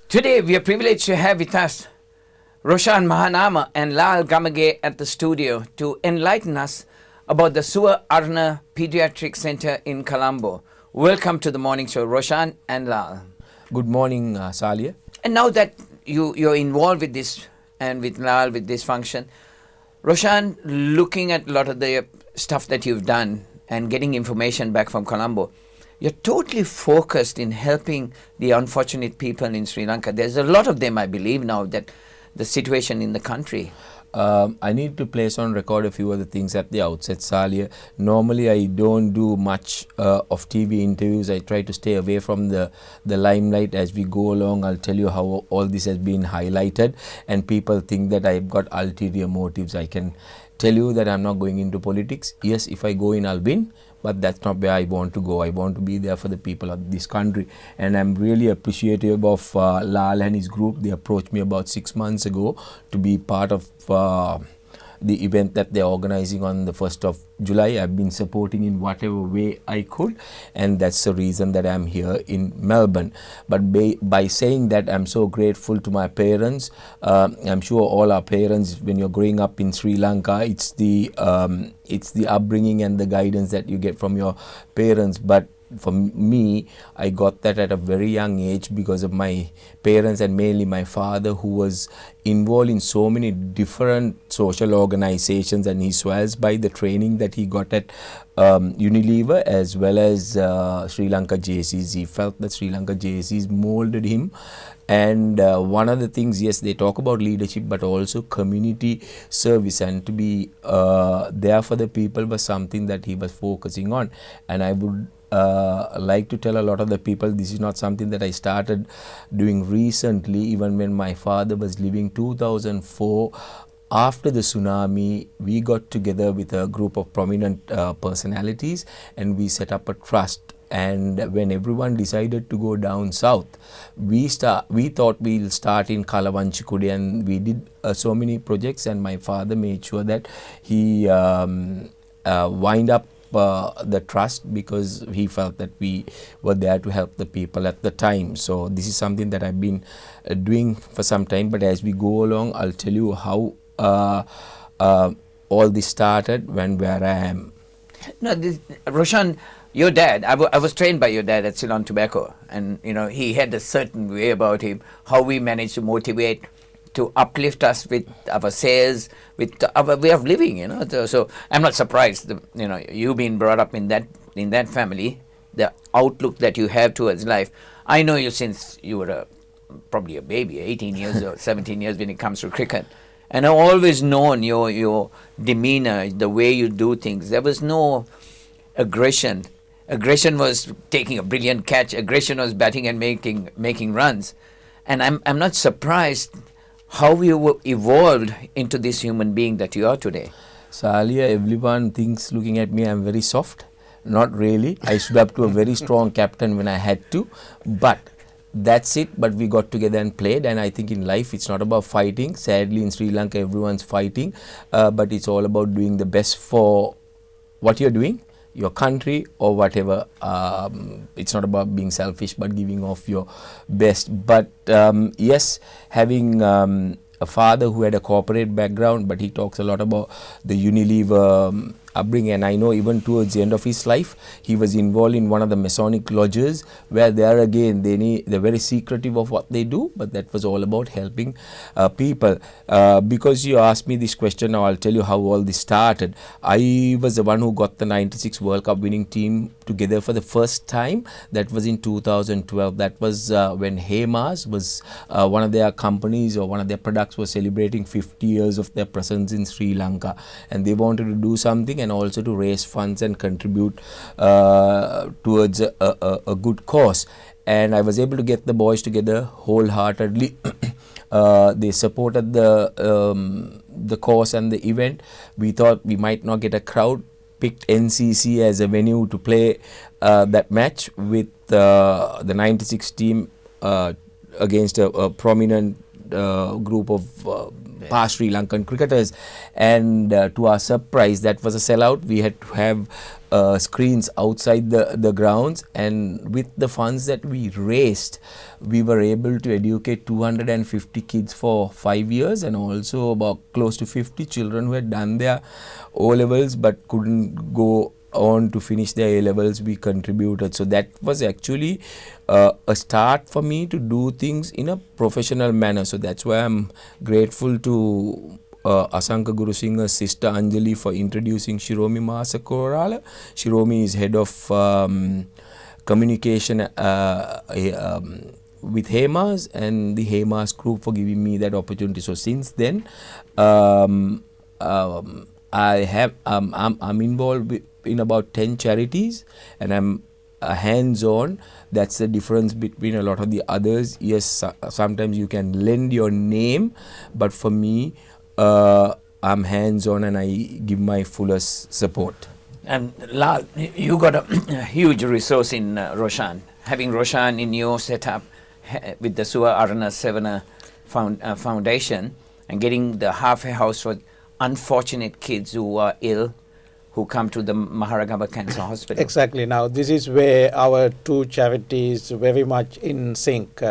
Today, we are privileged to have with us Roshan Mahanama and Lal Gamage at the studio to enlighten us about the Suva Arna Pediatric Center in Colombo. Welcome to the morning show, Roshan and Lal. Good morning, Salia. And now that you're involved with this and with Lal, with this function, Roshan, looking at a lot of the stuff that you've done and getting information back from Colombo, you're totally focused in helping the unfortunate people in Sri Lanka. There's a lot of them, I believe now, that the situation in the country. I need to place on record a few other things at the outset, Salia. Normally, I don't do much of TV interviews. I try to stay away from the limelight as we go along. I'll tell you how all this has been highlighted, and people think that I've got ulterior motives. I can tell you that I'm not going into politics. Yes, if I go in, I'll win. But that's not where I want to go. I want to be there for the people of this country. And I'm really appreciative of Lal and his group. They approached me about 6 months ago to be part of the event that they're organizing on the 1st of July. I've been supporting in whatever way I could, and that's the reason that I'm here in Melbourne. But by saying that, I'm so grateful to my parents. I'm sure all our parents, when you're growing up in Sri Lanka, it's the upbringing and the guidance that you get from your parents. But for me, I got that at a very young age because of my parents, and mainly my father, who was involved in so many different social organizations, and he swears by the training that he got at Unilever as well as Sri Lanka JCs. He felt that Sri Lanka JCs molded him. And one of the things, yes, they talk about leadership, but also community service, and to be there for the people was something that he was focusing on. And I would like to tell a lot of the people, this is not something that I started doing recently. Even when my father was living, 2004, after the tsunami, we got together with a group of prominent personalities, and we set up a trust. And when everyone decided to go down south, we thought we'll start in Kalawanchikude, and we did so many projects, and my father made sure that he wind up the trust, because he felt that we were there to help the people at the time. So this is something that I've been doing for some time, but as we go along, I'll tell you how all this started, where I am. No, Roshan, your dad, I was trained by your dad at Ceylon Tobacco, and he had a certain way about him, how we managed to motivate, to uplift us with our sales, with our way of living, So I'm not surprised, you being brought up in that family, the outlook that you have towards life. I know you since you were probably a baby, 18 years or 17 years when it comes to cricket. And I've always known your demeanor, the way you do things. There was no aggression. Aggression was taking a brilliant catch. Aggression was batting and making runs. And I'm not surprised how you evolved into this human being that you are today. Salia, everyone thinks looking at me I'm very soft. Not really. I stood up to a very strong captain when I had to. But that's it. But we got together and played. And I think in life it's not about fighting. Sadly, in Sri Lanka everyone's fighting. But it's all about doing the best for what you're doing, your country or whatever. It's not about being selfish, but giving off your best. But yes, having a father who had a corporate background, but he talks a lot about the Unilever upbringing, and I know even towards the end of his life he was involved in one of the Masonic lodges, where there again they're very secretive of what they do, but that was all about helping people. Because you asked me this question, now I'll tell you how all this started. I was the one who got the 96 World Cup winning team together for the first time. That was in 2012. That was when Hemas was one of their companies, or one of their products was celebrating 50 years of their presence in Sri Lanka, and they wanted to do something and also to raise funds and contribute towards a good cause. And I was able to get the boys together wholeheartedly. They supported the cause and the event. We thought we might not get a crowd. Picked NCC as a venue to play that match with the 96 team against a prominent group of past Sri Lankan cricketers, and to our surprise, that was a sellout. We had to have screens outside the grounds, and with the funds that we raised, we were able to educate 250 kids for 5 years, and also about close to 50 children who had done their O-levels but couldn't go on to finish their A-levels. We contributed. So that was actually a start for me to do things in a professional manner. So that's why I'm grateful to Asanka Gurusingha's sister Anjali for introducing Shiromi Masakorala. Shiromi is head of communication with Hemas, and the Hemas group for giving me that opportunity. So since then, I'm involved in about 10 charities, and I'm hands-on. That's the difference between a lot of the others. Yes, sometimes you can lend your name, but for me, I'm hands-on and I give my fullest support. And Lal, you got a huge resource in Roshan. Having Roshan in your setup with the Suwa Arana Sevana Foundation, and getting the halfway house for unfortunate kids who are ill, who come to the Maharagamba Cancer Hospital. Exactly. Now, this is where our two charities very much in sync.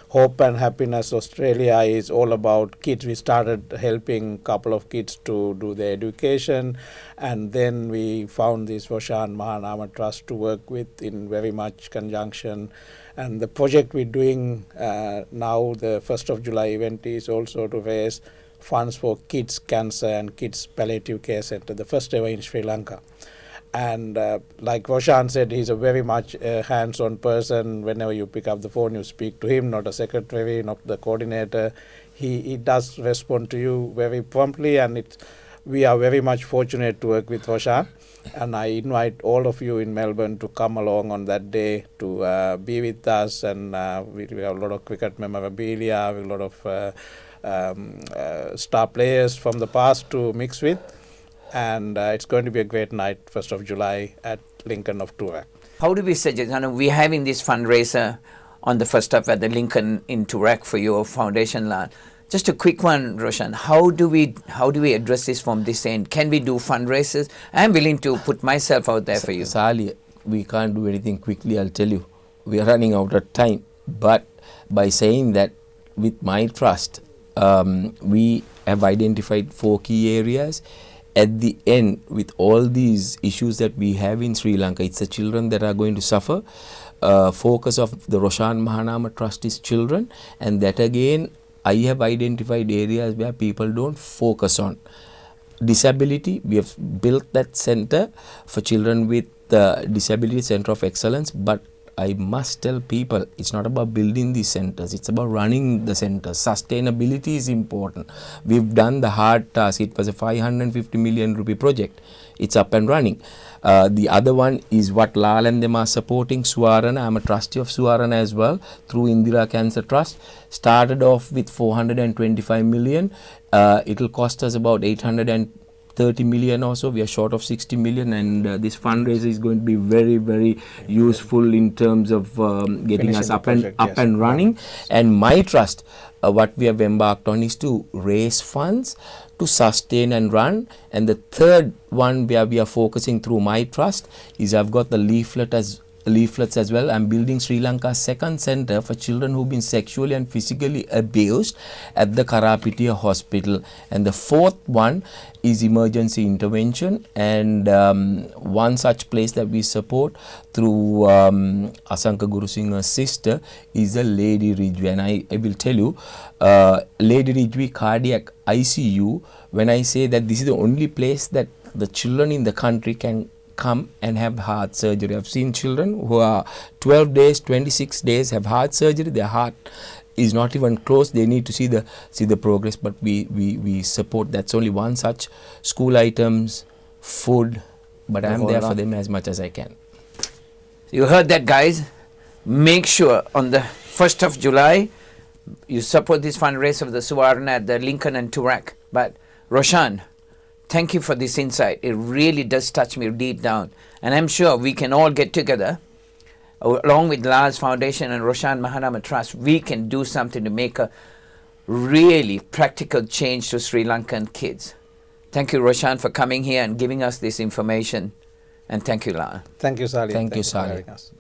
Hope and Happiness Australia is all about kids. We started helping a couple of kids to do their education, and then we found this Roshan Mahanama Trust to work with in very much conjunction. And the project we're doing now, the 1st of July event, is also to raise funds for kids cancer and kids palliative care center, the first ever in Sri Lanka. And like Roshan said, he's a very much hands-on person. Whenever you pick up the phone, you speak to him, not a secretary, not the coordinator. He does respond to you very promptly, and we are very much fortunate to work with Roshan. And I invite all of you in Melbourne to come along on that day to be with us. And we have a lot of cricket memorabilia, a lot of star players from the past to mix with, and it's going to be a great night, 1st of July at Lincoln of Toorak. How do we suggest, we're having this fundraiser on the 1st of at the Lincoln in Toorak for your foundation, Lal. Just a quick one, Roshan. How do we address this from this end? Can we do fundraisers? I'm willing to put myself out there for you. Sali, we can't do anything quickly, I'll tell you. We are running out of time. But by saying that, with my trust, we have identified 4 key areas. At the end, with all these issues that we have in Sri Lanka, it's the children that are going to suffer. Focus of the Roshan Mahanama Trust is children, and that again, I have identified areas where people don't focus on. Disability, we have built that center for children with disability, Center of Excellence, but I must tell people, it's not about building these centers, it's about running the centers. Sustainability is important. We've done the hard task. It was a 550 million rupee project. It's up and running. The other one is what Lal and them are supporting, Suwarana. I'm a trustee of Suwarana as well, through Indira Cancer Trust. Started off with 425 million. It'll cost us about 830 million or so. We are short of 60 million, and this fundraiser is going to be very, very useful in terms of getting us up and running. And my trust, what we have embarked on is to raise funds to sustain and run. And the third one where we are focusing through my trust is I've got the leaflets as well. I'm building Sri Lanka's second center for children who've been sexually and physically abused at the Karapitiya Hospital. And the fourth one is emergency intervention, and one such place that we support through Asanka Gurusingha's sister is a Lady Ridgeway. And I will tell you, Lady Ridgeway Cardiac ICU, when I say that this is the only place that the children in the country can come and have heart surgery. I've seen children who are 12 days, 26 days have heart surgery. Their heart is not even close. They need to see the progress, but we support. That's only one such. School items, food, but I'm there for them as much as I can. You heard that, guys. Make sure on the 1st of July you support this fundraiser of the Suwarna at the Lincoln and Toorak. But Roshan, thank you for this insight. It really does touch me deep down. And I'm sure we can all get together, along with Lal's Foundation and Roshan Mahanama Trust. We can do something to make a really practical change to Sri Lankan kids. Thank you, Roshan, for coming here and giving us this information. And thank you, Lal. Thank you, Sally. Thank you, for Sally. having us.